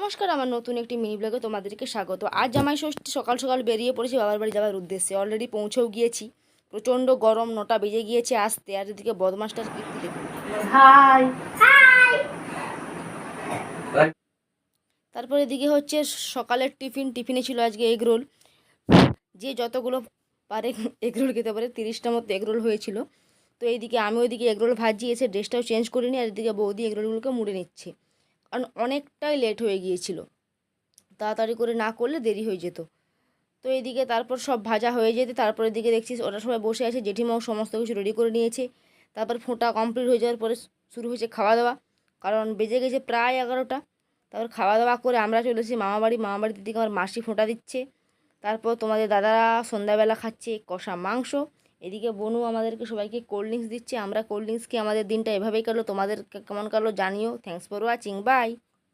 নমস্কার, আমার নতুন একটি মিনি ব্লগে তোমাদেরকে স্বাগত। আজ জামাই ষষ্ঠী, সকাল সকাল বেরিয়ে পড়েছি বাবার বাড়ি যাওয়ার উদ্দেশ্যে। অলরেডি পৌঁছেও গিয়েছি। প্রচণ্ড গরম, 9টা বেজে গিয়েছে আসতে। আর এদিকে বদমাসটার কীর্তি দেখুন। High high. তারপর এদিকে হচ্ছে সকালের টিফিনে ছিল আজকে এগরোল। যে যতগুলো পারে এগরোল খেতে পারে, 30টা মতো এগরোল হয়েছিল। তো এইদিকে আমি ওইদিকে এগরোল ভাজি, এসে ড্রেসটাও চেঞ্জ করিনি। আর এদিকে বৌদি এগরোলগুলোকে মুড়ে নিচ্ছে, কারণ অনেকটাই লেট হয়ে গিয়েছিল। তাড়াতাড়ি করে না করলে দেরি হয়ে যেত। তো এইদিকে তারপর সব ভাজা হয়ে যেতে, তারপর এদিকে দেখছি ওরা সবাই বসে আছে। জেঠিমাও সমস্ত কিছু রেডি করে নিয়েছে। তারপর ফোঁটা কমপ্লিট হয়ে যাওয়ার পরে শুরু হয়েছে খাওয়া দাওয়া, কারণ বেজে গেছে প্রায় 11টা। তারপর খাওয়া দাওয়া করে আমরা চলে এসেছি মামাবাড়ির দিকে আমার মাসি ফোঁটা দিচ্ছে। তারপর তোমাদের দাদারা সন্ধ্যাবেলা খাচ্ছে কষা মাংস। এদিকে বনু আমাদেরকে সবাইকে কোল্ড ড্রিঙ্কস দিচ্ছে। আমরা কোল্ড ড্রিঙ্কস খেয়ে আমাদের দিনটা এভাবেই কাটলো। তোমাদের কেমন কাটলো জানিও। Thanks for watching, by.